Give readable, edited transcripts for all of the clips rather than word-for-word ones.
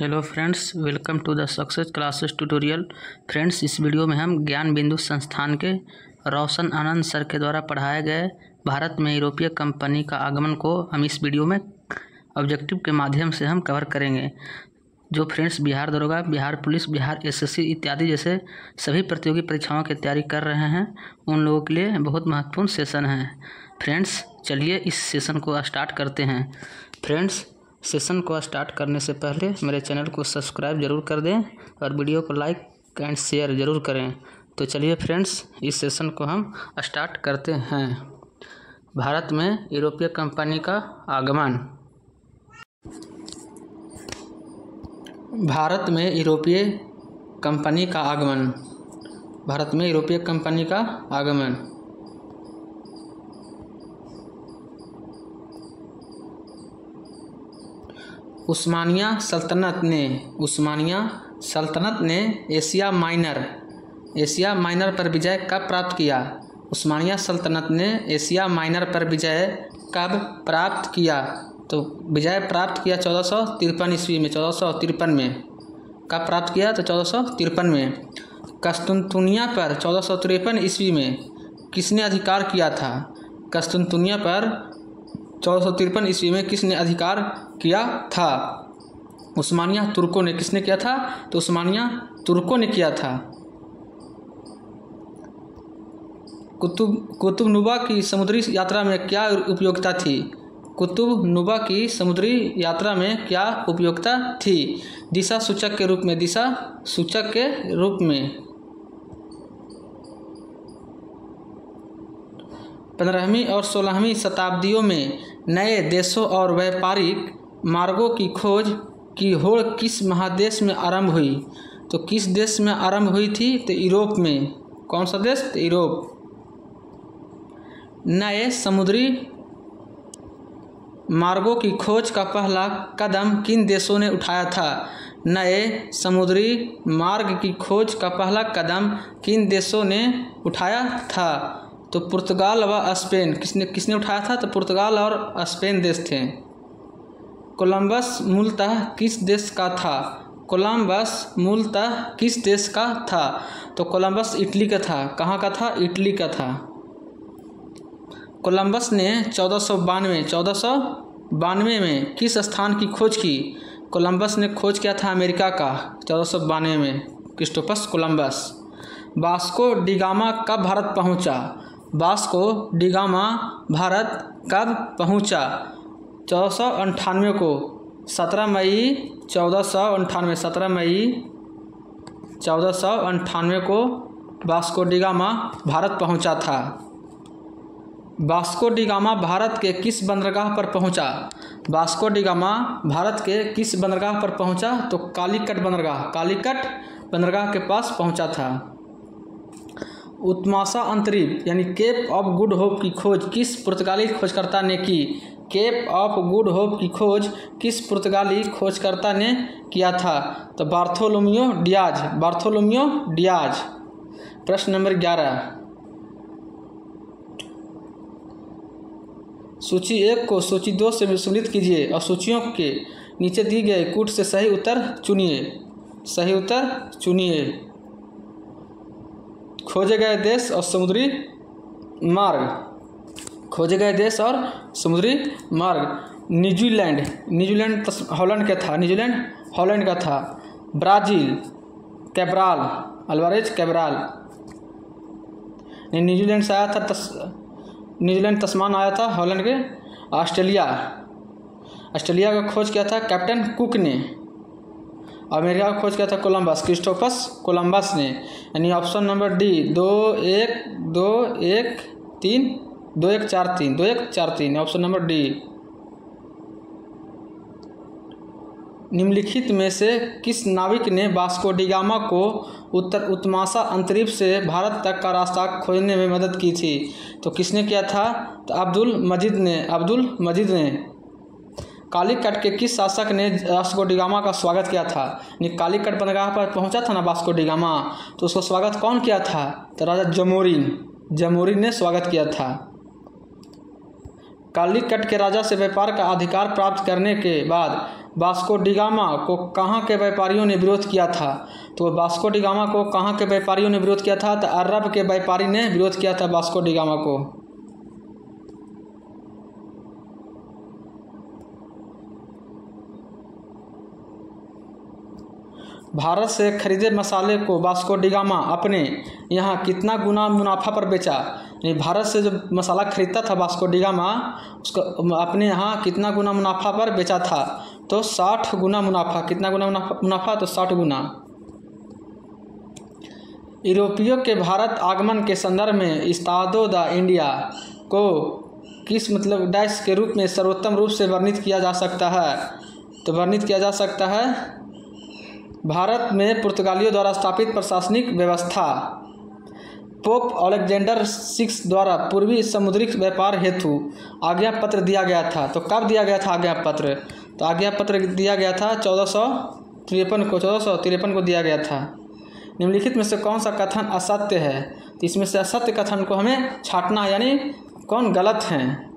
Hello friends, welcome to the success classes tutorial. Friends, इस video में हम ज्ञान बिंदु संस्थान के रोशन आनंद सर के द्वारा पढ़ाए गए भारत में यूरोपीय कंपनी का आगमन को हम इस वीडियो में ऑब्जेक्टिव के माध्यम से हम कवर करेंगे। जो फ्रेंड्स बिहार दरोगा, बिहार पुलिस, बिहार एसएससी इत्यादि जैसे सभी प्रतियोगी परीक्षाओं की तैयारी कर रहे हैं, उन लोगों के लिए बहुत महत्वपूर्ण सेशन है। फ्रेंड्स, चलिए इस सेशन को स्टार्ट करते हैं। फ्रेंड्स, सेशन को स्टार्ट करने से पहले मेरे चैनल को सब्सक्राइब जरूर कर दें और वीडियो को लाइक एंड शेयर ज़रूर करें। तो चलिए फ्रेंड्स, इस सेशन को हम स्टार्ट करते हैं। भारत में यूरोपीय कंपनी का आगमन। भारत में यूरोपीय कंपनी का आगमन। भारत में यूरोपीय कंपनी का आगमन। उस्मानिया सल्तनत ने एशिया माइनर पर विजय कब प्राप्त किया? उस्मानिया सल्तनत ने एशिया माइनर पर विजय कब प्राप्त किया? तो विजय प्राप्त किया 1453 ईस्वी में। 1453 में कब प्राप्त किया? तो 1453 में। कस्तुनतुनिया पर 1453 ईस्वी में किसने अधिकार किया था? कस्तुनतुनिया पर 1453 ईस्वी में किसने अधिकार किया था? उस्मानिया तुर्कों ने। किसने किया था? तो उस्मानिया तुर्कों ने किया था। कुतुबनुमा की समुद्री यात्रा में क्या उपयोगिता थी? कुतुबनुमा की समुद्री यात्रा में क्या उपयोगिता थी? दिशा सूचक के रूप में। 15वीं और 16वीं शताब्दियों में नए देशों और व्यापारिक मार्गों की खोज की होड़ किस महादेश में आरंभ हुई? तो किस देश में आरंभ हुई थी? तो यूरोप में। कौन सा देश? तो यूरोप। नए समुद्री मार्गों की खोज का पहला कदम किन देशों ने उठाया था? नए समुद्री मार्ग की खोज का पहला कदम किन देशों ने उठाया था? तो पुर्तगाल व स्पेन। किसने उठाया था? तो पुर्तगाल और स्पेन देश थे। कोलंबस मूलतः किस देश का था? कोलंबस मूलतः किस देश का था? तो कोलंबस इटली का था। कहाँ का था? इटली का था। कोलंबस ने 1492 में किस स्थान की खोज की? कोलंबस ने खोज किया था अमेरिका का 1492 में। Christopher Columbus. Vasco D gamma कब भारत पहुंचा? वास्को डी गामा भारत कब पहुंचा? 1498 को। 17 मई 1498 को वास्को डी गामा भारत पहुंचा था। वास्को डी गामा भारत के किस बंदरगाह पर पहुंचा? वास्को डी गामा भारत के किस बंदरगाह पर पहुंचा? तो कालीकट बंदरगाह के पास पहुंचा था। उत्मासा अंतरिक्ष यानी केप ऑफ गुड होप की खोज किस पुर्तगाली खोजकर्ता ने की? केप ऑफ गुड होप की खोज किस पुर्तगाली खोजकर्ता ने किया था? तो बार्थोलोमियो डियाज। प्रश्न नंबर 11। सूची 1 को सूची 2 से सम्मिलित कीजिए और सूचियों के नीचे दी गए कूट से सही उत्तर चुनिए। खोजे गए देश और समुद्री मार्ग। न्यूजीलैंड हॉलैंड का था। Brazil Alvarez Cabral. न्यूजीलैंड से आया था। न्यूजीलैंड तस्मान आया था हॉलैंड के। ऑस्ट्रेलिया का खोज किया था कैप्टन कुक ने। अमेरिका का खोज किया था क्रिस्टोफर कोलंबस ने। यानी option number D 2143 option number D. निम्नलिखित में से किस नाविक ने वास्को डी गामा को उत्मासा अंतरिक्ष से भारत तक का रास्ता खोजने में मदद की थी? तो किसने किया था? तो अब्दुल मजीद ने। कालीकट के किस शासक ने वास्को डी गामा का स्वागत किया था? कालीकट बंदरगाह पर पहुंचा था ना वास्को डी गामा, तो उसको स्वागत कौन किया था? तो राजा जमोरिन ने स्वागत किया था। कालीकट के राजा से व्यापार का अधिकार प्राप्त करने के बाद वास्को डी गामा को कहाँ के व्यापारियों ने विरोध किया था? तो वास्को डी गामा को कहाँ के व्यापारियों ने विरोध किया था? तो अरब के व्यापारी ने विरोध किया था वास्को डी गामा को। भारत से खरीदे मसाले को वास्को डी गामा अपने यहाँ कितना गुना मुनाफा पर बेचा? यानी भारत से जो मसाला खरीदता था वास्को डी गामा, उसको अपने यहाँ कितना गुना मुनाफा पर बेचा था? तो 60 गुना मुनाफा। कितना गुना मुनाफा? तो 60 गुना। यूरोपियों के भारत आगमन के संदर्भ में इस्तादो द इंडिया को किस मतलब डैश के रूप में सर्वोत्तम रूप से वर्णित किया जा सकता है? तो वर्णित किया जा सकता है भारत में पुर्तगालियों द्वारा स्थापित प्रशासनिक व्यवस्था। पोप अलेक्जेंडर 6 द्वारा पूर्वी समुद्री व्यापार हेतु आज्ञा पत्र दिया गया था। तो कब दिया गया था आज्ञा पत्र? तो आज्ञा पत्र दिया गया था 1453 को दिया गया था। निम्नलिखित में से कौन सा कथन असत्य है? तो इसमें से असत्य कथन को हमें छांटना है, यानी कौन गलत है।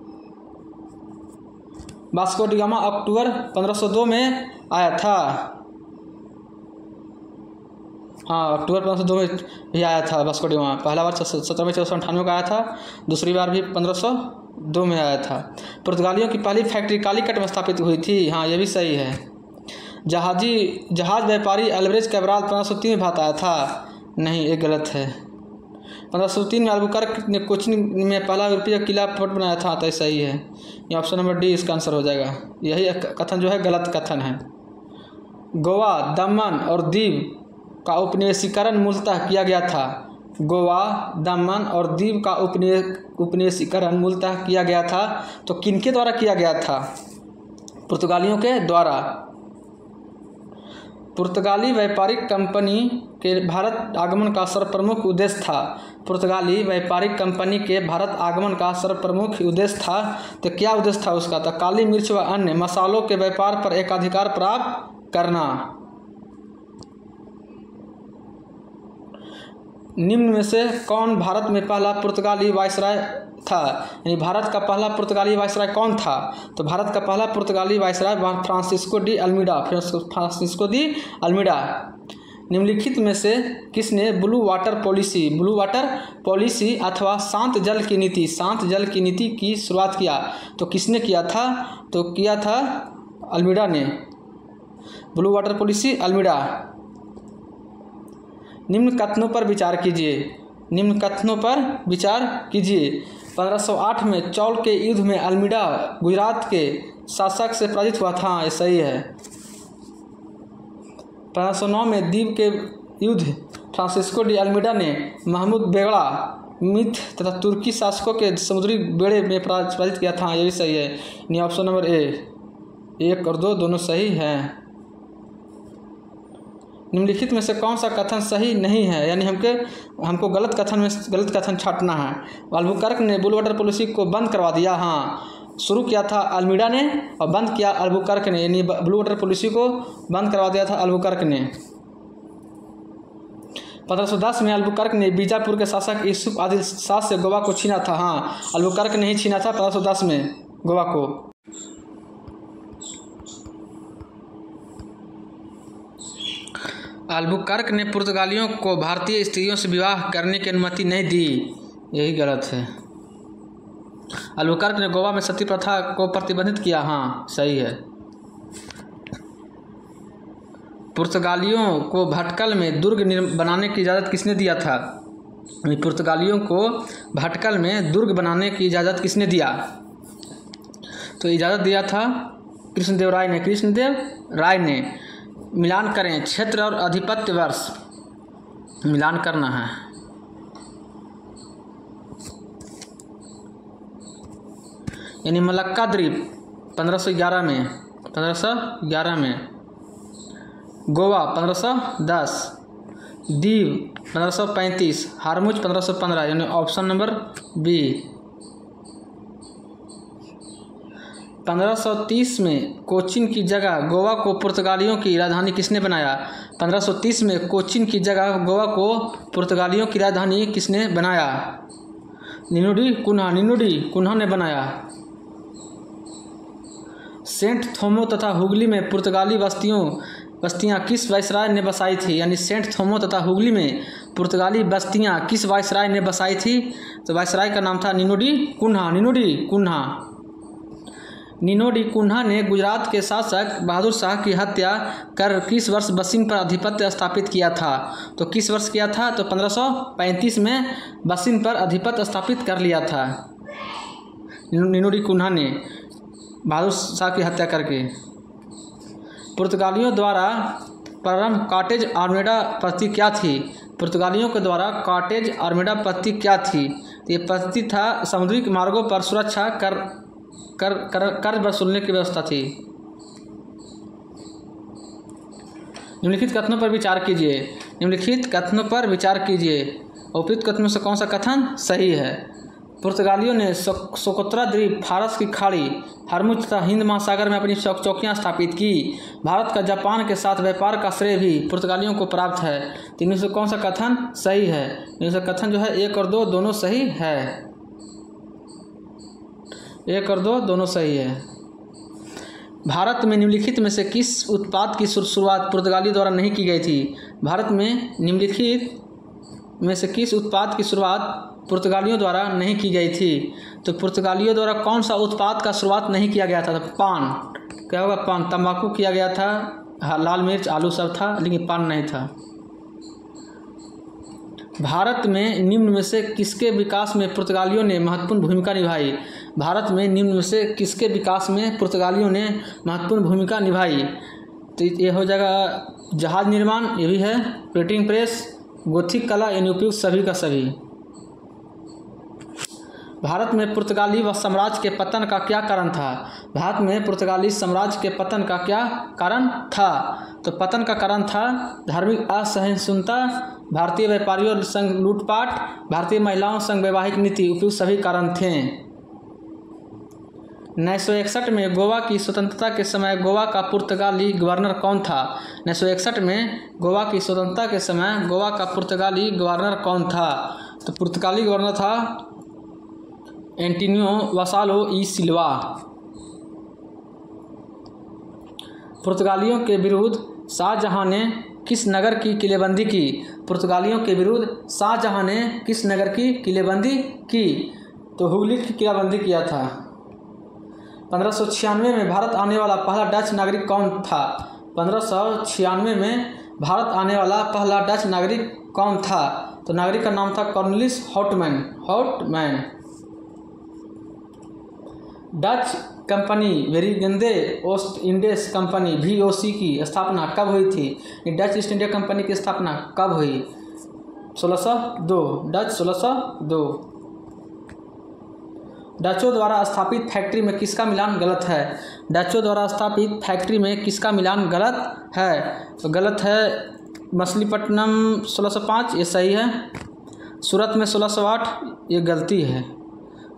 वास्को डी गामा अक्टूबर 1502 में आया था। हाँ, अक्टूबर 1502 में भी आया था वास्को डी गामा। पहला बार 17 में 1498 का आया था, दूसरी बार भी 1502 में आया था। पुर्तगालियों की पहली फैक्ट्री कालीकट में स्थापित हुई थी। हाँ, ये भी सही है। जहाज व्यापारी अल्वारेज कैब्राल 1503 में भारत आया था। नहीं, ये गलत है। 1503 में अल्बुकर्क ने कोचीन में पहला यूरोपीय किला फोर्ट बनाया था। तो सही है, ये ऑप्शन नंबर डी इसका आंसर हो जाएगा। यही कथन जो है गलत कथन है। गोवा, दमन और दीव का उपनिवेशीकरण मूलतः किया गया था। गोवा, दमन और दीव का उपनिवेशीकरण मूलतः किया गया था। तो किनके द्वारा किया गया था? पुर्तगालियों के द्वारा। पुर्तगाली व्यापारिक कंपनी के भारत आगमन का सर्वप्रमुख उद्देश्य था। पुर्तगाली व्यापारिक कंपनी के भारत आगमन का सर्वप्रमुख उद्देश्य था। तो क्या उद्देश्य था उसका? तो काली मिर्च व अन्य मसालों के व्यापार पर एकाधिकार प्राप्त करना। निम्न में से कौन भारत में पहला पुर्तगाली वायसराय था? यानी भारत का पहला पुर्तगाली वायसराय कौन था? तो भारत का पहला पुर्तगाली वायसराय फ्रांसिस्को डी अल्मीडा। निम्नलिखित में से किसने ब्लू वाटर पॉलिसी अथवा शांत जल की नीति की शुरुआत किया? तो किसने किया था? तो किया था अल्मीडा ने। Blue water policy Almeida. निम्न कथनों पर विचार कीजिए। 1508 में चौल के युद्ध में अल्मीडा गुजरात के शासक से पराजित हुआ था। ये सही है। 1509 में दीव के युद्ध फ्रांसिस्को डी अल्मीडा ने महमूद बेगड़ा मिथ तथा तुर्की शासकों के समुद्री बेड़े में पराजित किया था। ये भी सही है। यानी ऑप्शन नंबर ए, 1 और 2 दोनों सही हैं। निम्नलिखित में से कौन सा कथन सही नहीं है? यानी हमको गलत कथन छांटना है। अल्बुकर्क ने ब्लू वाटर पॉलिसी को बंद करवा दिया। हाँ, शुरू किया था अल्मीडा ने और बंद किया अल्बुकर्क ने। यानी ब्लू वाटर पॉलिसी को बंद करवा दिया था अल्बुकर्क ने। 1510 में अल्बुकर्क ने बीजापुर के शासक यूसुफ आदिल शाह से गोवा को छीना था। हाँ, अल्बुकर्क ने ही छीना था 1510 में गोवा को। अल्बुकर्क ने पुर्तगालियों को भारतीय स्त्रियों से विवाह करने की अनुमति नहीं दी। यही गलत है। अल्बुकर्क ने गोवा में सती प्रथा को प्रतिबंधित किया। हाँ, सही है। पुर्तगालियों को भटकल में दुर्ग बनाने की इजाज़त किसने दिया था? पुर्तगालियों को भटकल में दुर्ग बनाने की इजाज़त किसने दिया? तो इजाज़त दिया था कृष्णदेव राय ने। मिलान करें, क्षेत्र और आधिपत्य वर्ष मिलान करना है। यानी मलक्का द्वीप 1511 में, गोवा 1510, दीव 1535, हारमुज 1515। यानी ऑप्शन नंबर बी। 1530 में कोचीन की जगह गोवा को पुर्तगालियों की राजधानी किसने बनाया? 1530 में कोचीन की जगह गोवा को पुर्तगालियों की राजधानी किसने बनाया? निनुडी कुन्हा ने बनाया। सेंट थोमो तथा हुगली में पुर्तगाली बस्तियां किस वायसराय ने बसाई थी? यानी सेंट थोमो तथा हुगली में पुर्तगाली बस्तियां किस वायसराय ने बसाई थी? तो वायसराय का नाम था निनो डी कुन्हा। निनो डी कुन्हा ने गुजरात के शासक बहादुर शाह की हत्या कर किस वर्ष बसिन पर आधिपत्य स्थापित किया था? तो किस वर्ष किया था? तो 1535 में बसिन पर आधिपत्य स्थापित कर लिया था निनो डी कुन्हा ने बहादुर शाह की हत्या करके। पुर्तगालियों द्वारा प्रारंभ कॉटेज आर्मेडा पद्धति क्या थी? पुर्तगालियों के द्वारा कॉटेज आर्मेडा पद्धति क्या थी? तो ये पद्धति था समुद्री मार्गों पर सुरक्षा कर वसूलने की व्यवस्था थी। निम्नलिखित कथनों पर विचार कीजिए। उपयुक्त कथनों से कौन सा कथन सही है? पुर्तगालियों ने सोकोत्रा द्वीप, फारस की खाड़ी, हरमुज तथा हिंद महासागर में अपनी चौकियां स्थापित की। भारत का जापान के साथ व्यापार का श्रेय भी पुर्तगालियों को प्राप्त है। तो इनमें से कौन सा कथन सही है? इनमें से कथन जो है 1 और 2 दोनों सही है। 1 और 2 दोनों सही है। भारत में निम्नलिखित में से किस उत्पाद की शुरुआत पुर्तगालियों द्वारा नहीं की गई थी? भारत में निम्नलिखित में से किस उत्पाद की शुरुआत पुर्तगालियों द्वारा नहीं की गई थी? तो पुर्तगालियों द्वारा कौन सा उत्पाद का शुरुआत नहीं किया गया था? तो पान। क्या होगा? पान। तंबाकू किया गया था, लाल मिर्च, आलू सब था, लेकिन पान नहीं था। भारत में निम्न में से किसके विकास में पुर्तगालियों ने महत्वपूर्ण भूमिका निभाई? भारत में निम्न में से किसके विकास में पुर्तगालियों ने महत्वपूर्ण भूमिका निभाई? तो ये हो जाएगा जहाज निर्माण, ये भी है, प्रिंटिंग प्रेस, गोथिक कला, यानी उपयुक्त सभी का सभी। भारत में पुर्तगाली साम्राज्य के पतन का क्या कारण था? भारत में पुर्तगाली साम्राज्य के पतन का क्या कारण था? तो पतन का कारण था धार्मिक असहिष्णुता, भारतीय व्यापारियों संग लूटपाट, भारतीय महिलाओं संग वैवाहिक नीति, उपयुक्त सभी कारण थे। 1961 में गोवा की स्वतंत्रता के समय गोवा का पुर्तगाली गवर्नर कौन था? 1961 में गोवा की स्वतंत्रता के समय गोवा का पुर्तगाली गवर्नर कौन था? तो पुर्तगाली गवर्नर था एंटोनियो वासालो ई सिल्वा। पुर्तगालियों के विरुद्ध शाहजहां ने किस नगर की किलेबंदी की? पुर्तगालियों के विरुद्ध शाहजहां ने किस नगर की किलेबंदी की? तो हुगली की किलेबंदी किया था। 1596 में भारत आने वाला पहला डच नागरिक कौन था? 1596 में भारत आने वाला पहला डच नागरिक कौन था? तो नागरिक का नाम था Cornelis Houtman. Dutch company Vereenigde Oost Indische company VOC की स्थापना कब हुई थी? डच ईस्ट इंडिया कंपनी की स्थापना कब हुई? 1602। डच 1602। डचों द्वारा स्थापित फैक्ट्री में किसका मिलान गलत है? डचों द्वारा स्थापित फैक्ट्री में किसका मिलान गलत है? तो गलत है मछलीपट्टनम 1605, ये सही है। सूरत में 1608, ये गलती है।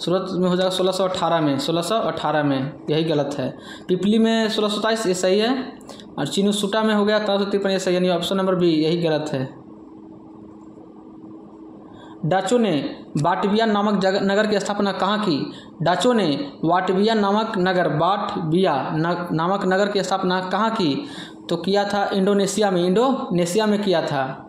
सूरत में हो जाएगा 1618 में, यही गलत है। पिपली में 1627, ये सही है। और चिनुसुटा में हो गया 1353, ये सही है। यानी ऑप्शन नंबर बी यही गलत है। डचों ने वाटविया नामक नगर की स्थापना कहाँ की? डचों ने वाटविया नामक नगर की स्थापना कहाँ की? तो किया था इंडोनेशिया में किया था।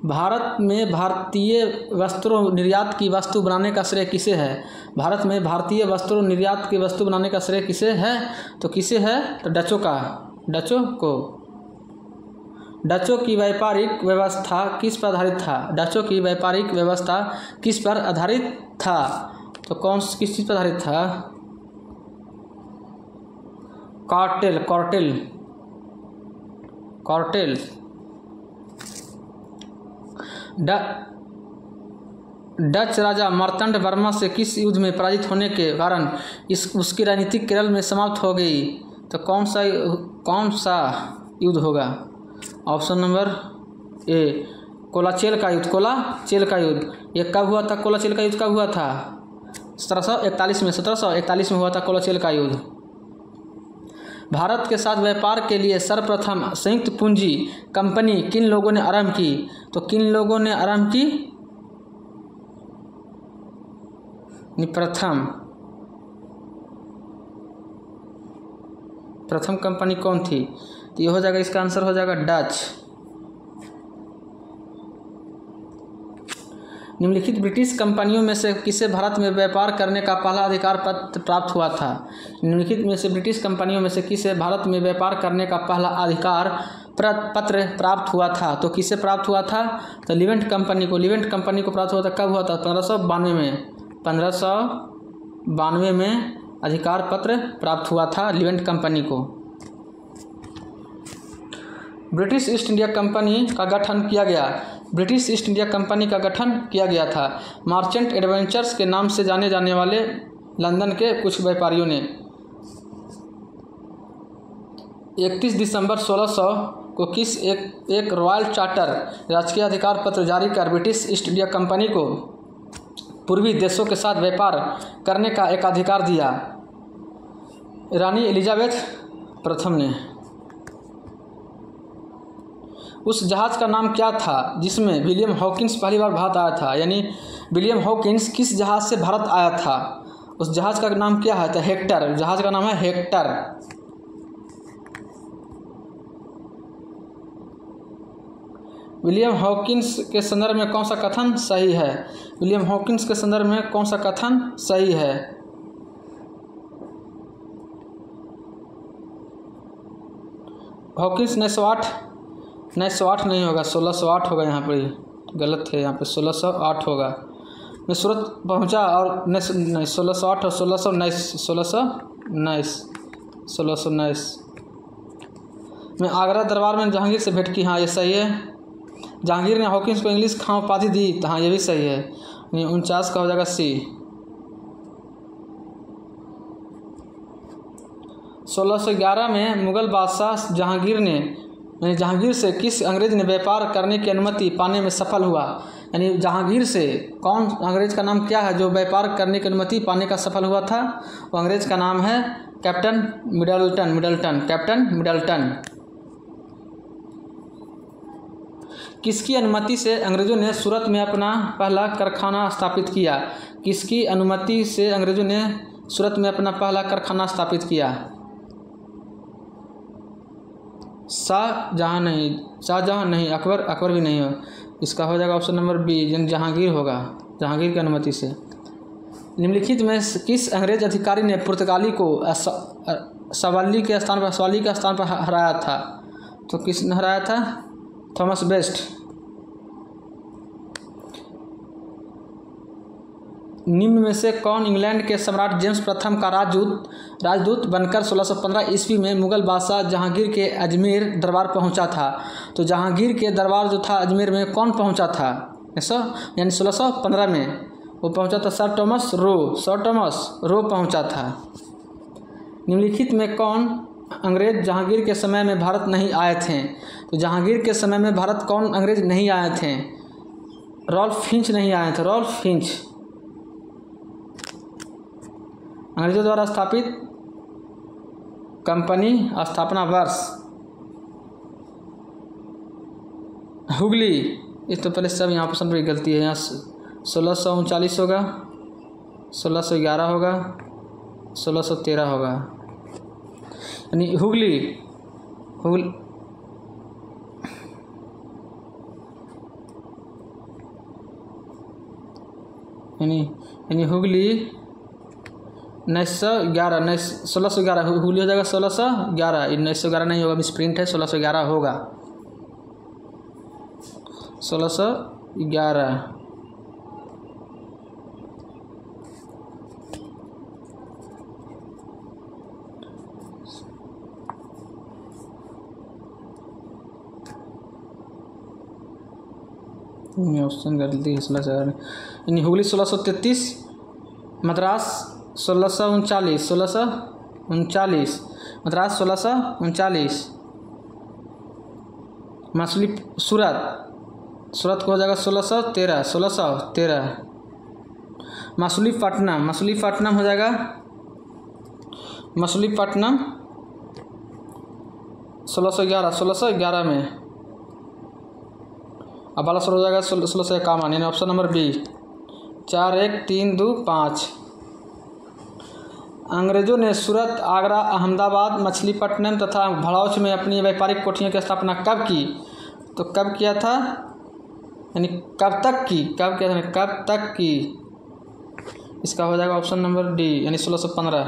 भारत में भारतीय वस्त्रों निर्यात की वस्तु बनाने का श्रेय किसे है? भारत में भारतीय वस्त्रों निर्यात की वस्तु बनाने का श्रेय किसे है? तो किसे है? तो डचों को। डचों की व्यापारिक व्यवस्था किस पर आधारित था? डचों की व्यापारिक व्यवस्था किस पर आधारित था? तो किस चीज़ पर आधारित था? कार्टेल। डच राजा मार्तंड वर्मा से किस युद्ध में पराजित होने के कारण उसकी राजनीति केरल में समाप्त हो गई? तो कौन सा युद्ध होगा? ऑप्शन नंबर ए, कोलाचेल का युद्ध। ये कब हुआ था? कोलाचेल का युद्ध कब हुआ था? 1741 में हुआ था कोलाचेल का युद्ध। भारत के साथ व्यापार के लिए सर्वप्रथम संयुक्त पूंजी कंपनी किन लोगों ने आरंभ की? तो किन लोगों ने आरंभ की? प्रथम प्रथम कंपनी कौन थी? तो ये हो जाएगा, इसका आंसर हो जाएगा डच। निम्नलिखित ब्रिटिश कंपनियों में से किसे भारत में व्यापार करने का पहला अधिकार पत्र प्राप्त हुआ था? निम्नलिखित में से ब्रिटिश कंपनियों में से किसे भारत में व्यापार करने का पहला अधिकार पत्र प्राप्त हुआ था? तो किसे प्राप्त हुआ था? तो लिवेंट कंपनी को प्राप्त हुआ था। कब हुआ था? 1592 में। 1592 में अधिकार पत्र प्राप्त हुआ था लिवेंट कंपनी को। ब्रिटिश ईस्ट इंडिया कंपनी का गठन किया गया। ब्रिटिश ईस्ट इंडिया कंपनी का गठन किया गया था मर्चेंट एडवेंचर्स के नाम से जाने जाने वाले लंदन के कुछ व्यापारियों ने 31 दिसंबर 1600 को किस एक रॉयल चार्टर राजकीय अधिकार पत्र जारी कर ब्रिटिश ईस्ट इंडिया कंपनी को पूर्वी देशों के साथ व्यापार करने का एक अधिकार दिया? रानी एलिजाबेथ प्रथम ने। उस जहाज़ का नाम क्या था जिसमें विलियम हॉकिंस पहली बार भारत आया था? यानी विलियम हॉकिंस किस जहाज़ से भारत आया था? उस जहाज़ का नाम क्या है? तो हेक्टर। जहाज़ का नाम है हेक्टर। विलियम हॉकिंस के संदर्भ में कौन सा कथन सही है? विलियम हॉकिंस के संदर्भ में कौन सा कथन सही है? हॉकिंस 1908 नहीं होगा, 1608 होगा। यहाँ पर गलत है, यहाँ पे 1608 होगा। मैं सूरत पहुँचा और 1608 और 1619 मैं आगरा दरबार में जहांगीर से भेंट की। हाँ, ये सही है। जहांगीर ने हॉकिंस को इंग्लिश खां उपाधि दी। तो हाँ, ये भी सही है। 49 का हो जाएगा सी। 1611 में मुगल बादशाह जहांगीर से किस अंग्रेज ने व्यापार करने की अनुमति पाने में सफल हुआ? यानी जहांगीर से कौन अंग्रेज का नाम क्या है जो व्यापार करने की अनुमति पाने का सफल हुआ था? वो अंग्रेज का नाम है कैप्टन मिडलटन। किसकी अनुमति से अंग्रेजों ने सूरत में अपना पहला कारखाना स्थापित किया? किसकी अनुमति से अंग्रेजों ने सूरत में अपना पहला कारखाना स्थापित किया? शाहजहां नहीं, अकबर भी नहीं हो। इसका हो जाएगा ऑप्शन नंबर बी, जहांगीर होगा। जहांगीर की अनुमति से। निम्नलिखित में किस अंग्रेज अधिकारी ने पुर्तगाली को सवाली के स्थान पर हराया था? तो किसने हराया था? Thomas best. निम्न में से कौन इंग्लैंड के सम्राट जेम्स प्रथम का राजदूत बनकर 1615 ईस्वी में मुगल बादशाह जहांगीर के अजमेर दरबार पहुंचा था? तो जहांगीर के दरबार जो था अजमेर में कौन पहुंचा था? यानी 1615 में वो पहुंचा था सर टॉमस रो पहुंचा था। निम्नलिखित में कौन अंग्रेज जहांगीर के समय में भारत नहीं आए थे? तो जहांगीर के समय में भारत कौन अंग्रेज नहीं आए थे? रॉल्फ फिंच नहीं आए थे। Ralph Finch. अंग्रेजों द्वारा स्थापित कंपनी स्थापना वर्ष हुगली। इस तो पहले सब यहाँ ऑप्शन पर गलती है। यहाँ 1639 होगा, 1611 होगा, 1613 होगा। यानी हुगली यानी हुगली 1611 हुगली हो जाएगा 1611। 1911 नहीं होगा, मिसप्रिंट है, 1611 होगा। 1611। ऑप्शन गलती है। 1611 यानी हुगली 1633, मद्रास 1639, मद्रास 1639, मछली सूरत को हो जाएगा 1613। मछलीपट्टनम हो जाएगा मछलीपट्टनम 1611 में। अब बालासोर हो जाएगा 1651। यानी ऑप्शन नंबर बी 4, 1, 3, 2, 5। अंग्रेजों ने सूरत, आगरा, अहमदाबाद, मछलीपट्टनम तथा भड़ौच में अपनी व्यापारिक कोठियों की स्थापना कब की? तो कब किया था, यानी कब तक की, कब किया था, कब तक की? इसका हो जाएगा ऑप्शन नंबर डी, यानी 1615।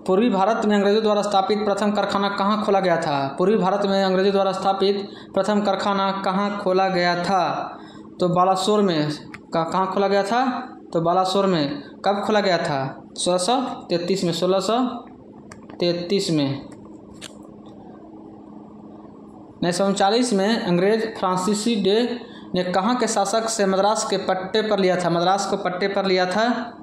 पूर्वी भारत में अंग्रेजों द्वारा स्थापित प्रथम कारखाना कहाँ खोला गया था? पूर्वी भारत में अंग्रेजों द्वारा स्थापित प्रथम कारखाना कहाँ खोला गया था? तो बालासोर में। कहाँ खोला गया था? तो बालासोर में। कब खोला गया था? 1633 में। 1633 में। 1939 में अंग्रेज फ्रांसीसी डे ने कहाँ के शासक से मद्रास के पट्टे पर लिया था? मद्रास को पट्टे पर लिया था।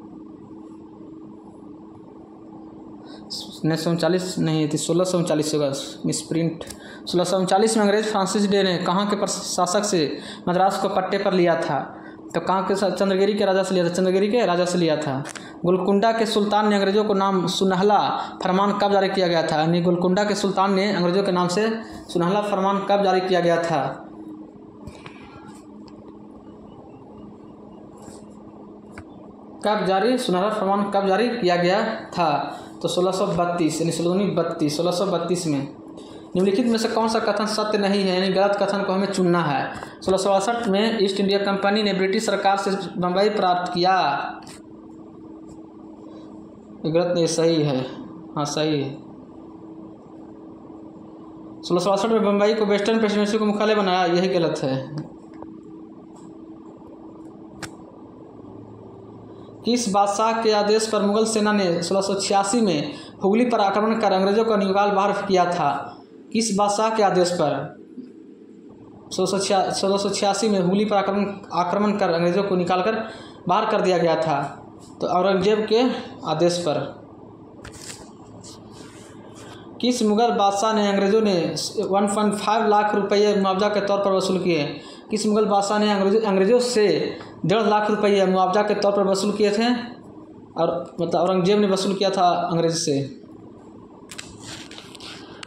1939 नहीं थी, 1639 होगा, मिसप्रिंट। 1639 में अंग्रेज फ्रांसिस डे ने कहाँ के शासक से मद्रास को पट्टे पर लिया था? तो कहाँ के? चंद्रगिरी के राजा से लिया था। चंद्रगिरी के राजा से लिया था। गोलकुंडा के सुल्तान ने अंग्रेजों को नाम सुनहला फरमान कब जारी किया गया था? यानी गोलकुंडा के सुल्तान ने अंग्रेजों के नाम से सुनहला फरमान कब जारी किया गया था? सुनहला फरमान कब जारी किया गया था? तो 1632, यानी 1632 में। निम्नलिखित में से कौन सा कथन सत्य नहीं है, यानी गलत कथन को हमें चुनना है। 1668 में ईस्ट इंडिया कंपनी ने ब्रिटिश सरकार से बम्बई प्राप्त किया। गलत नहीं, सही है। हाँ, सही है। 1668 में बम्बई को वेस्टर्न प्रेसिडेंसी को मुख्यालय बनाया, यही गलत है। किस बादशाह के आदेश पर मुगल सेना ने 1686 में हुगली पर आक्रमण कर अंग्रेजों का निकाल बाहर किया था? किस बादशाह के आदेश पर 1686 में हुगली पर आक्रमण कर अंग्रेजों को निकालकर बाहर कर दिया गया था? तो औरंगजेब के आदेश पर। किस मुगल बादशाह ने अंग्रेजों ने 1.5 लाख रुपये मुआवजा के तौर पर वसूल किए? किस मुगल बादशाह ने अंग्रेजों से 1.5 लाख रुपये मुआवजा के तौर पर वसूल किए थे? और मतलब औरंगजेब ने वसूल किया था अंग्रेज से।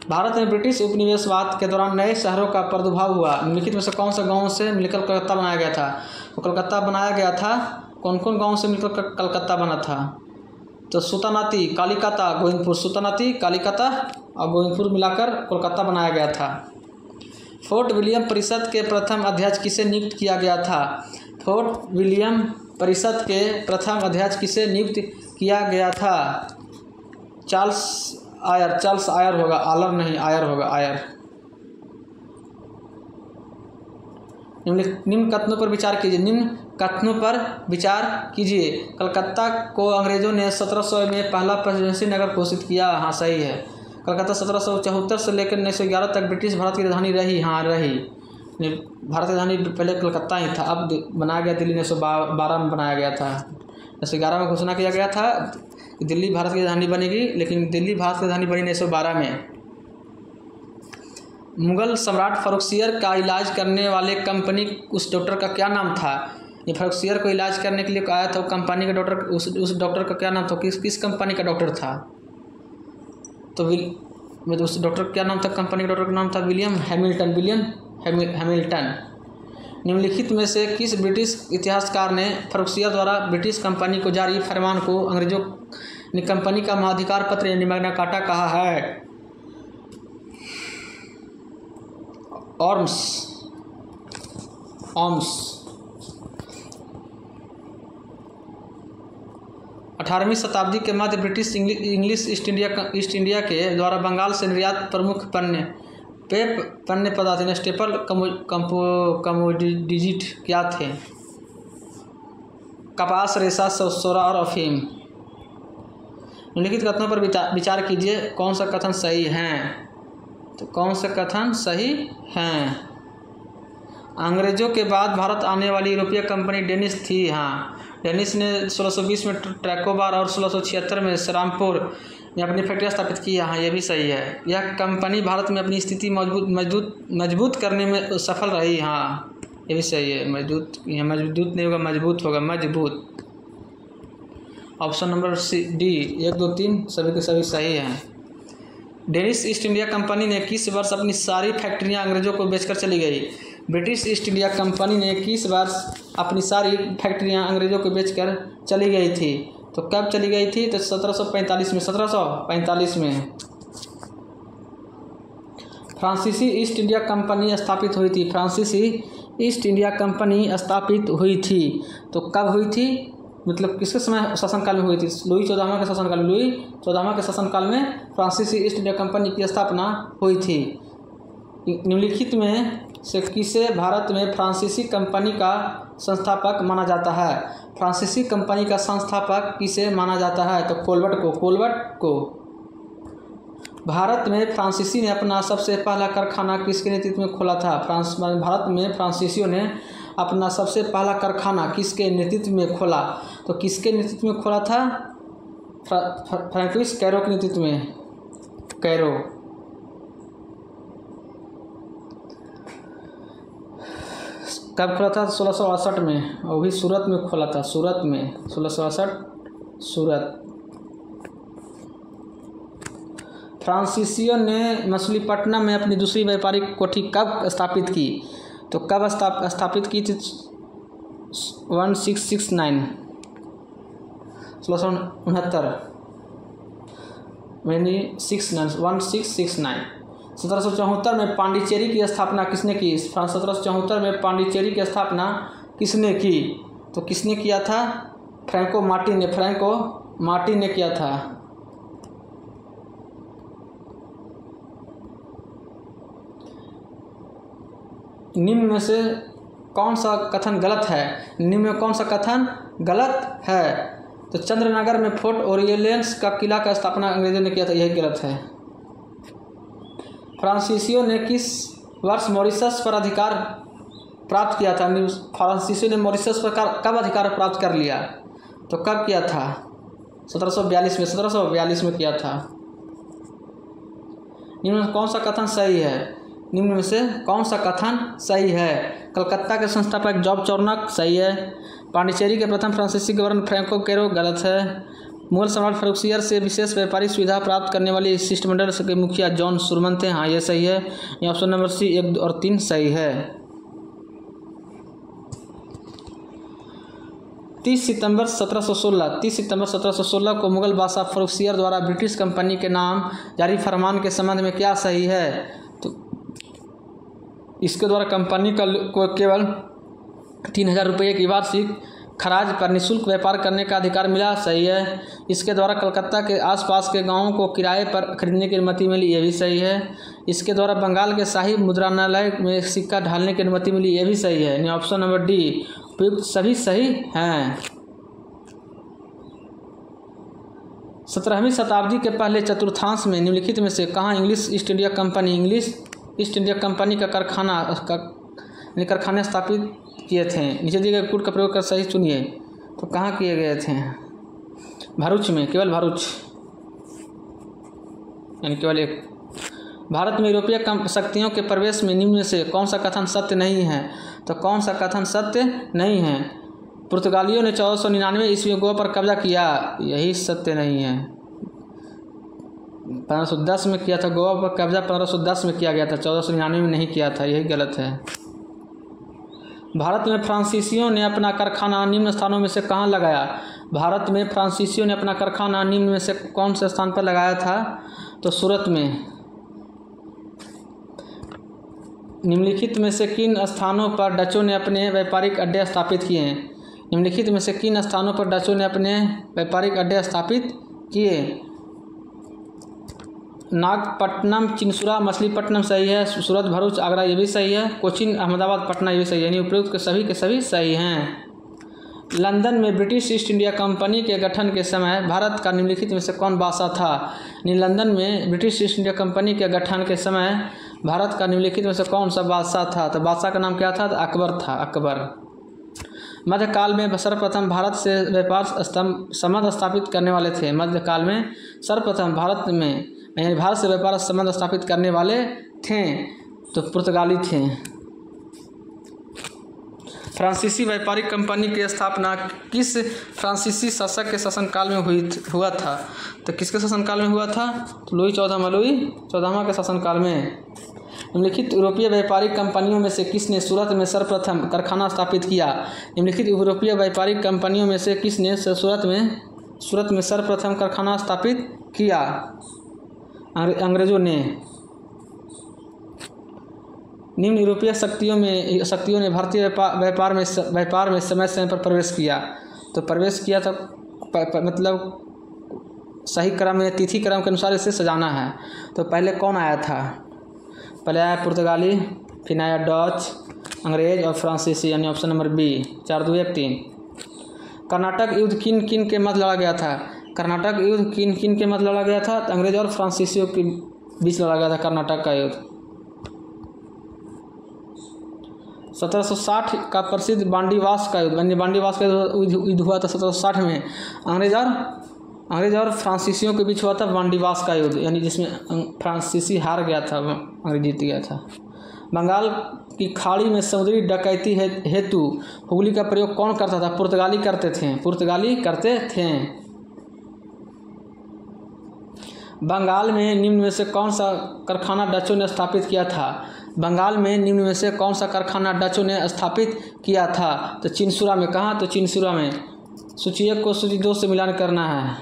भारत में ब्रिटिश उपनिवेशवाद के दौरान नए शहरों का प्रादुर्भाव हुआ। निम्नलिखित में से कौन सा गांव से मिलकर कलकत्ता बनाया गया था? तो कलकत्ता बनाया गया था, कौन कौन गांव से मिलकर कलकत्ता बना था? तो सुतानाती, कालिकता, गोविंदपुर। सुतानाती, कालिकता और गोविंदपुर मिलाकर कोलकाता बनाया गया था। फोर्ट विलियम परिषद के प्रथम अध्यक्ष किसे नियुक्त किया गया था? फोर्ट विलियम परिषद के प्रथम अध्यक्ष किसे नियुक्त किया गया था? चार्ल्स आयर होगा, आलर नहीं, आयर होगा, आयर। निम्न कथनों पर विचार कीजिए। कलकत्ता को अंग्रेजों ने 1700 में पहला प्रेसिडेंसी नगर घोषित किया। हाँ, सही है। कलकत्ता 1774 से लेकर 1911 तक ब्रिटिश भारत की राजधानी रही। हाँ, रही। भारत की राजधानी पहले कलकत्ता ही था, अब बनाया गया दिल्ली 1912 में बनाया गया था। 1911 में घोषणा किया गया था कि दिल्ली भारत की राजधानी बनेगी, लेकिन दिल्ली भारत की राजधानी बनी 1912 में। मुगल सम्राट फर्रुखसियर का इलाज करने वाले कंपनी उस डॉक्टर का क्या नाम था? ये फर्रुखसियर को इलाज करने के लिए आया था, कंपनी का डॉक्टर, उस डॉक्टर का क्या नाम था? किस कंपनी का डॉक्टर था? तो उस डॉक्टर का क्या नाम था? कंपनी के डॉक्टर का नाम था विलियम हैमिल्टन। निम्नलिखित में से किस ब्रिटिश इतिहासकार ने फर्रुखसियर द्वारा ब्रिटिश कंपनी को जारी फरमान को अंग्रेजों ने कंपनी का महाधिकार पत्र यानी मैग्ना कार्टा कहा है? ऑर्म्स। 18वीं शताब्दी के मध्य ब्रिटिश इंग्लिश ईस्ट इंडिया के द्वारा बंगाल से निर्यात प्रमुख पन्ने पदार्थ स्टेपल कमोडिटीज क्या थे? कपास, रेशा, सोरा और अफीम। निम्नलिखित कथनों पर विचार कीजिए, कौन सा कथन सही है? तो कौन सा कथन सही है? अंग्रेजों के बाद भारत आने वाली यूरोपीय कंपनी डेनिश थी। हाँ, डेनिश ने 1620 में ट्रैकोबार और 1676 में श्रीरामपुर में अपनी फैक्ट्री स्थापित की। हाँ, ये भी सही है। यह कंपनी भारत में अपनी स्थिति मजबूत करने में सफल रही। हाँ, ये भी सही है। मजबूत नहीं होगा, मजबूत होगा, मजबूत। ऑप्शन नंबर डी 1, 2, 3 सभी के सभी सही हैं। डेनिश ईस्ट इंडिया कंपनी ने किस वर्ष अपनी सारी फैक्ट्रियां अंग्रेजों को बेचकर चली गई? ब्रिटिश ईस्ट इंडिया कंपनी ने किस वर्ष अपनी सारी फैक्ट्रियां अंग्रेजों को बेचकर चली गई थी? तो कब चली गई थी? तो 1745 में। 1745 में फ्रांसीसी ईस्ट इंडिया कंपनी स्थापित हुई थी। फ्रांसीसी ईस्ट इंडिया कंपनी स्थापित हुई थी तो कब हुई थी, मतलब किसके समय शासनकाल में हुई थी? लुई 14वां के शासनकाल में। लुई 14वां के शासनकाल में फ्रांसीसी ईस्ट इंडिया कंपनी की स्थापना हुई थी। निम्नलिखित में से किसे भारत में फ्रांसीसी कंपनी का संस्थापक माना जाता है? फ्रांसीसी कंपनी का संस्थापक किसे माना जाता है? तो कोलबर्ट को। भारत में फ्रांसीसी ने अपना सबसे पहला कारखाना किसके नेतृत्व में खोला था? भारत में फ्रांसीसियों ने अपना सबसे पहला कारखाना किसके नेतृत्व में खोला? तो किसके नेतृत्व में खोला था? फ्रांसिस कैरो के नेतृत्व में। कैरो। कब खोला था? 1668 में, वो भी सूरत में खोला था। सूरत में 1668 सूरत। फ्रांसीसियों ने मछलीपट्टनम में अपनी दूसरी व्यापारिक कोठी कब स्थापित की? तो कब स्थापित की थी? 1669 1669। 1774 में पांडिचेरी की स्थापना किसने की? 1774 में पांडिचेरी की स्थापना किसने की? तो किसने किया था? फ्रैंको मार्टिन ने किया था। निम्न में से कौन सा कथन गलत है? निम्न में कौन सा कथन गलत है? तो चंद्रनगर में फोर्ट ओरियलेंस का किला का स्थापना अंग्रेजों ने किया था, यही गलत है। फ्रांसीसियों ने किस वर्ष मॉरिशस पर अधिकार प्राप्त किया था? फ्रांसीसियों ने मॉरिशस पर कब अधिकार प्राप्त कर लिया? तो कब किया था? 1742 में। 1742 में किया था। निम्न में कौन सा कथन सही है? निम्न में से कौन सा कथन सही है? कलकत्ता के संस्थापक जॉब चौर्नक सही है। पांडिचेरी के प्रथम फ्रांसीसी गवर्नर फ्रैंको कैरो गलत है। मुगल सम्राट फर्रुखसियर से विशेष व्यापारिक सुविधा प्राप्त करने वाली शिष्टमंडल के मुखिया जॉन सुरमन थे, हाँ ये सही है। ये ऑप्शन नंबर सी 1 और 3 सही है। 30 सितंबर 1716 को मुगल बादशाह फर्रुखसियर द्वारा ब्रिटिश कंपनी के नाम जारी फरमान के संबंध में क्या सही है? तो इसके द्वारा कंपनी को केवल 3000 रुपये की वार्षिक खराज पर निःशुल्क व्यापार करने का अधिकार मिला, सही है। इसके द्वारा कलकत्ता के आसपास के गांवों को किराए पर खरीदने की अनुमति मिली, ये भी सही है। इसके द्वारा बंगाल के शाही मुद्रणालय में सिक्का ढालने की अनुमति मिली, ये भी सही है। ऑप्शन नंबर डी उपयुक्त सभी सही हैं। 17वीं शताब्दी के पहले चतुर्थांश में निम्नलिखित में से कहाँ इंग्लिश ईस्ट इंडिया कंपनी का कारखाने स्थापित किए थे? नीचे दिए गए कूट का प्रयोग कर सही चुनिए। तो कहाँ किए गए थे? भरूच में, केवल भरूच, यानी केवल एक। भारत में यूरोपीय शक्तियों के प्रवेश में निम्न में से कौन सा कथन सत्य नहीं है? तो कौन सा कथन सत्य नहीं है? पुर्तगालियों ने 1499 ईस्वी में गोवा पर कब्जा किया, यही सत्य नहीं है। 1510 में किया था गोवा पर कब्जा, 1510 में किया गया था, 1499 में नहीं किया था, यही गलत है। भारत में फ्रांसीसियों ने अपना कारखाना निम्न स्थानों में से कहाँ लगाया? भारत में फ्रांसीसियों ने अपना कारखाना निम्न में से कौन से स्थान पर लगाया था? तो सूरत में। निम्नलिखित में से किन स्थानों पर डचों ने अपने व्यापारिक अड्डे स्थापित किए हैं? निम्नलिखित में से किन स्थानों पर डचों ने अपने व्यापारिक अड्डे स्थापित किए? नागपट्टनम, चिनसुरा, मछलीपट्टनम सही है। सूरत, भरूच, आगरा ये भी सही है। कोचीन, अहमदाबाद, पटना ये भी सही है। यानी उपयुक्त के सभी सही हैं। लंदन में ब्रिटिश ईस्ट इंडिया कंपनी के गठन के समय भारत का निम्नलिखित में से कौन बादशाह था? लंदन में ब्रिटिश ईस्ट इंडिया कंपनी के गठन के समय भारत का निम्नलिखित में से कौन सा बादशाह था? तो बादशाह का नाम क्या था? तो अकबर था, अकबर। मध्यकाल में सर्वप्रथम भारत से व्यापार संबंध स्थापित करने वाले थे। मध्यकाल में सर्वप्रथम भारत से व्यापार संबंध स्थापित करने वाले थे तो पुर्तगाली थे। फ्रांसीसी व्यापारिक कंपनी की स्थापना किस फ्रांसीसी शासक के शासनकाल में हुआ था? तो किसके शासनकाल में हुआ था? तो लुई 14वां के शासनकाल में। निम्नलिखित यूरोपीय व्यापारिक कंपनियों में से किसने सूरत में सर्वप्रथम कारखाना स्थापित किया? निम्नलिखित यूरोपीय व्यापारिक कंपनियों में से किसने सूरत में सर्वप्रथम कारखाना स्थापित किया? अंग्रेजों ने। निम्न यूरोपीय शक्तियों ने भारतीय व्यापार में समय समय पर प्रवेश किया। तो प्रवेश किया तो मतलब सही क्रम में, तिथि क्रम के अनुसार इसे सजाना है। तो पहले कौन आया था? पहले आया पुर्तगाली, फिर आया डच, अंग्रेज और फ्रांसीसी, यानी ऑप्शन नंबर बी 4, 2, 1, 3। कर्नाटक युद्ध किन किन के मध्य लड़ा गया था? कर्नाटक युद्ध किन किन के मध्य लड़ा गया था? अंग्रेज और फ्रांसीसियों के बीच लड़ा गया था कर्नाटक का युद्ध। 1760 का प्रसिद्ध बांडीवास का युद्ध, बांडीवास का युद्ध हुआ था 1760 में। अंग्रेज और फ्रांसीसियों के बीच हुआ था बांडीवास का युद्ध, यानी जिसमें फ्रांसीसी हार गया था, अंग्रेज जीत गया था। बंगाल की खाड़ी में समुद्री डकैती हेतु हुगली का प्रयोग कौन करता था? पुर्तगाली करते थे। बंगाल में निम्न में से कौन सा कारखाना डचों ने स्थापित किया था? बंगाल में निम्न में से कौन सा कारखाना डचों ने स्थापित किया था? तो चिनसुरा में। कहाँ? तो चिनसुरा में। सूची 1 को सूची 2 से मिलान करना है।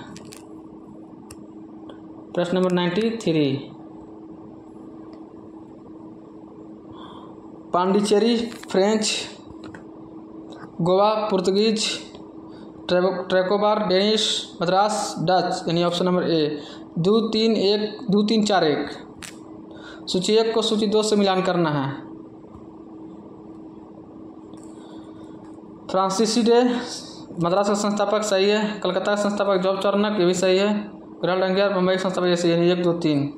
प्रश्न number 93। Pondicherry French, Goa Portuguese, Tranquebar Danish, Madras Dutch, यानी ऑप्शन नंबर ए 2, 3, 4, 1। सूची 1 को सूची 2 से मिलान करना है। फ्रांसीसी डे मद्रास का संस्थापक सही है। कलकत्ता का संस्थापक जॉब चार्नक, ये भी सही है। ग्रहण डंगियर मुंबई का संस्थापक सही है। 1, 2, 3।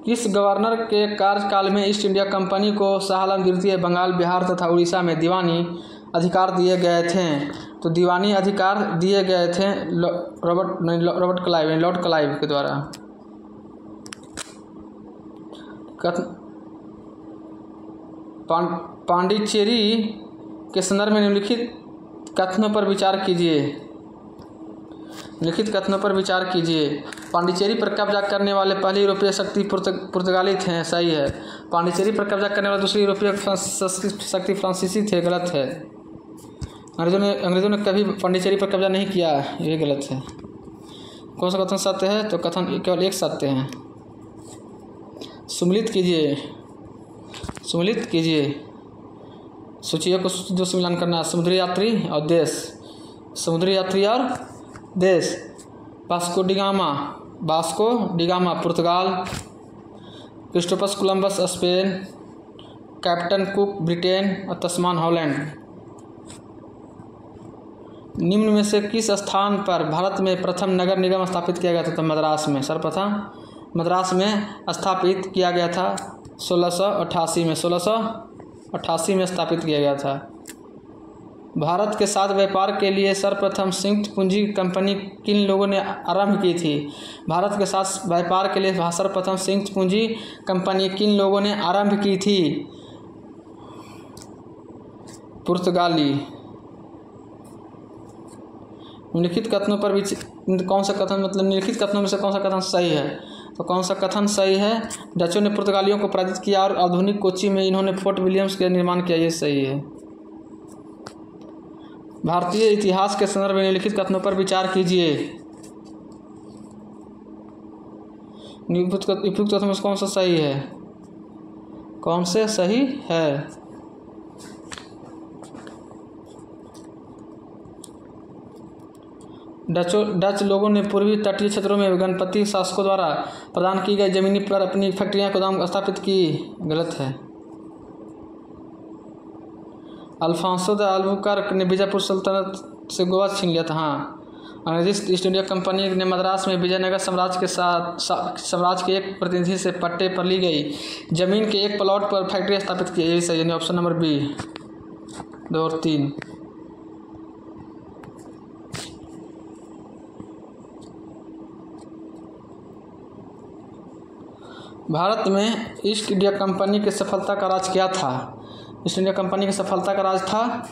किस गवर्नर के कार्यकाल में ईस्ट इंडिया कंपनी को शाह आलम द्वितीय बंगाल, बिहार तथा उड़ीसा में दीवानी अधिकार दिए गए थे? तो दीवानी अधिकार दिए गए थे लॉर्ड क्लाइव के द्वारा। पांडिचेरी के संदर्भ में निम्नलिखित कथनों पर विचार कीजिए। पांडिचेरी पर कब्जा करने वाले पहले यूरोपीय शक्ति पुर्तगाली थे, सही है। पांडिचेरी पर कब्जा करने वाले दूसरी यूरोपीय शक्ति फ्रांसीसी थे, गलत है। अंग्रेजों ने कभी पांडिचेरी पर कब्जा नहीं किया, ये गलत है। कौन सा कथन सत्य है? तो कथन केवल एक सत्य है। सुमिलित कीजिए। सूची को सूची 2 से मिलान करना। समुद्री यात्री और देश। Vasco da Gama Portugal, Christopher Columbus Spain, captain Cook Britain और तस्मान हॉलैंड। निम्न में से किस स्थान पर भारत में प्रथम नगर निगम स्थापित किया गया था? तो मद्रास में। सर्वप्रथम मद्रास में स्थापित किया गया था 1688 में स्थापित किया गया था। भारत के साथ व्यापार के लिए सर्वप्रथम संयुक्त पूंजी कंपनी किन लोगों ने आरंभ की थी? भारत के साथ व्यापार के लिए सर्वप्रथम संयुक्त पूंजी कंपनी किन लोगों ने आरंभ की थी? पुर्तगाली। निम्नलिखित कथनों पर कौन सा कथन, मतलब निम्नलिखित कथनों में से कौन सा कथन सही है? तो कौन सा कथन सही है? डचों ने पुर्तगालियों को पराजित किया और आधुनिक कोच्चि में इन्होंने फोर्ट विलियम्स का निर्माण किया, ये सही है। भारतीय इतिहास के संदर्भ में निम्नलिखित कथनों पर विचार कीजिए। उपयुक्त कथनों में कौन सा सही है? कौन से सही है? डच लोगों ने पूर्वी तटीय क्षेत्रों में गणपति शासकों द्वारा प्रदान की गई जमीनी पर अपनी फैक्ट्रियां गोदाम स्थापित की, गलत है। अल्फांसो द अल्बुकर्क ने बीजापुर सल्तनत से गोवा छीन लिया था। हाँ, अंग्रेजी ईस्ट इंडिया कंपनी ने मद्रास में विजयनगर साम्राज्य के एक प्रतिनिधि से पट्टे पर ली गई जमीन के एक प्लॉट पर फैक्ट्री स्थापित की, यही सही है। ऑप्शन नंबर बी 2 और 3। भारत में ईस्ट इंडिया कंपनी की सफलता का राज क्या था? ईस्ट इंडिया कंपनी की सफलता का राज था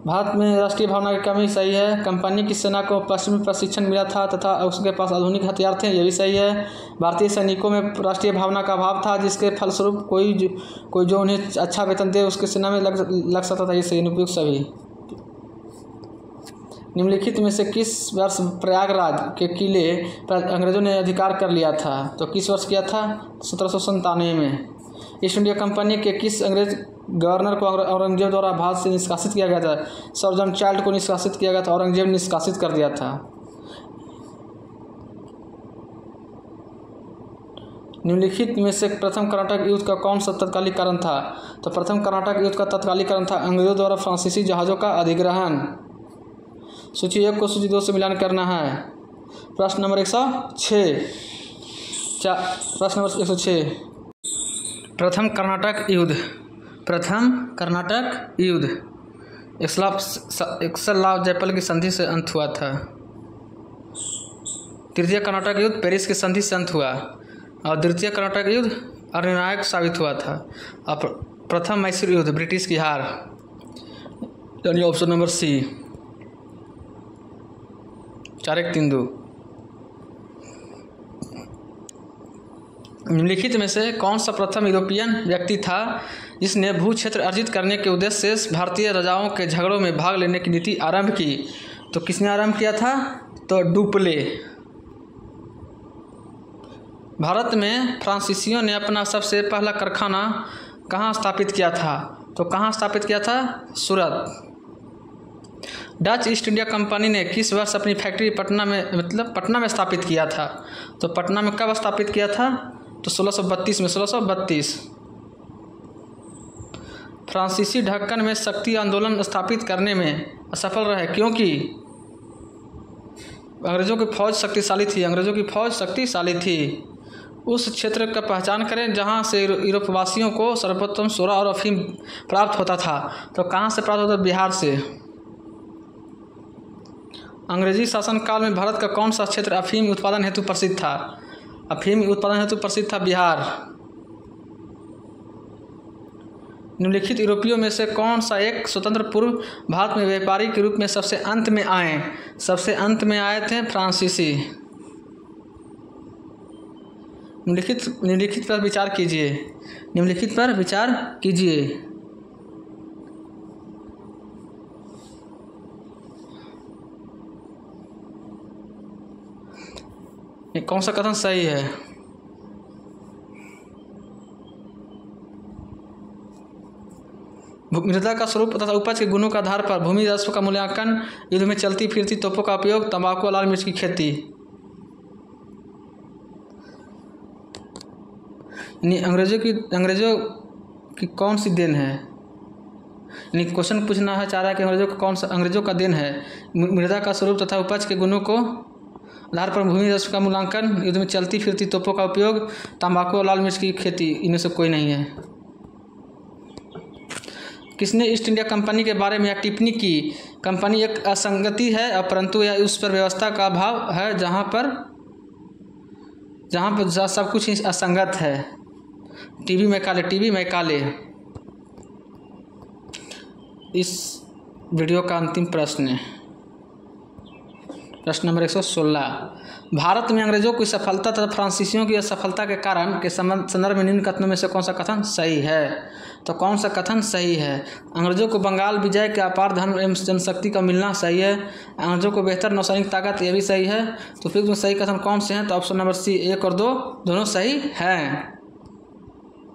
भारत में राष्ट्रीय भावना की कमी, सही है। कंपनी की सेना को पश्चिमी प्रशिक्षण मिला था तथा उसके पास आधुनिक हथियार थे, ये भी सही है। भारतीय सैनिकों में राष्ट्रीय भावना का अभाव था, जिसके फलस्वरूप कोई जो उन्हें अच्छा वेतन दे उसके सेना में लग सकता था, ये सही अनुपयुक्त सभी। निम्नलिखित में से किस वर्ष प्रयागराज के किले पर अंग्रेजों ने अधिकार कर लिया था? तो किस वर्ष किया था? 1797 में। ईस्ट इंडिया कंपनी के किस अंग्रेज गवर्नर को औरंगजेब द्वारा भारत से निष्कासित किया गया था? सर जॉन चाइल्ड को निष्कासित किया गया था, औरंगजेब निष्कासित कर दिया था। निम्नलिखित में से प्रथम कर्नाटक युद्ध का कौन सा तत्कालीकरण था? तो प्रथम कर्नाटक युद्ध का तत्कालीकरण था अंग्रेजों द्वारा फ्रांसीसी जहाज़ों का अधिग्रहण। सूची 1 को सूची 2 से मिलान करना है। प्रश्न नंबर 106। प्रश्न नंबर 106, प्रथम कर्नाटक युद्ध एक्सलाव जयपल की संधि से अंत हुआ था। तृतीय कर्नाटक युद्ध पेरिस की संधि से अंत हुआ और द्वितीय कर्नाटक युद्ध अनिर्णायक साबित हुआ था। और प्रथम मैसूर युद्ध ब्रिटिश की हार, यानी ऑप्शन नंबर सी 4132। निम्नलिखित में से कौन सा प्रथम यूरोपियन व्यक्ति था जिसने भू क्षेत्र अर्जित करने के उद्देश्य से भारतीय राजाओं के झगड़ों में भाग लेने की नीति आरंभ की? तो किसने आरंभ किया था? तो डुप्ले। भारत में फ्रांसीसियों ने अपना सबसे पहला कारखाना कहाँ स्थापित किया था? तो कहाँ स्थापित किया था? सूरत। डच ईस्ट इंडिया कंपनी ने किस वर्ष अपनी फैक्ट्री पटना में स्थापित किया था? तो पटना में कब स्थापित किया था? तो 1632 में। 1632। फ्रांसीसी ढक्कन में शक्ति आंदोलन स्थापित करने में असफल रहे, क्योंकि अंग्रेजों की फौज शक्तिशाली थी। उस क्षेत्र का पहचान करें जहां से यूरोपवासियों को सर्वप्रथम सोरा और अफीम प्राप्त होता था। तो कहां से प्राप्त होता? बिहार से। अंग्रेजी शासनकाल में भारत का कौन सा क्षेत्र अफीम उत्पादन हेतु प्रसिद्ध था? अफीम उत्पादन हेतु प्रसिद्ध था बिहार। निम्नलिखित यूरोपियों में से कौन सा एक स्वतंत्र पूर्व भारत में व्यापारी के रूप में सबसे अंत में आए? सबसे अंत में आए थे फ्रांसीसी। निम्नलिखित पर विचार कीजिए। कौन सा कथन सही है? मृदा का स्वरूप तथा उपज के गुणों के आधार पर भूमि राजस्व का मूल्यांकन, युद्ध में चलती फिरती तोपों का उपयोग, तंबाकू और लाल मिर्च की खेती। अंग्रेजों की कौन सी देन है? यानी क्वेश्चन पूछना है, चाह रहा है कि अंग्रेजों का देन है। मृदा का स्वरूप तथा उपज के गुणों को आधार पर भूमि राजस्व का मूल्यांकन, युद्ध में चलती फिरती तोपों का उपयोग, तंबाकू और लाल मिर्च की खेती, इनमें से कोई नहीं है। किसने ईस्ट इंडिया कंपनी के बारे में यह टिप्पणी की? कंपनी एक असंगति है, परंतु यह उस पर व्यवस्था का अभाव है जहाँ पर सब कुछ असंगत है। TV Macaulay. इस वीडियो का अंतिम प्रश्न है, प्रश्न नंबर 116। भारत में अंग्रेजों की सफलता तथा फ्रांसीसियों की असफलता के कारण के संदर्भ में निम्न कथनों में से कौन सा कथन सही है? तो कौन सा कथन सही है? अंग्रेजों को बंगाल विजय के अपार धन एवं जनशक्ति का मिलना सही है। अंग्रेजों को बेहतर नौसैनिक ताकत, यह भी सही है। तो फिर सही कथन कौन से हैं? तो ऑप्शन नंबर सी 1 और 2 दोनों सही हैं।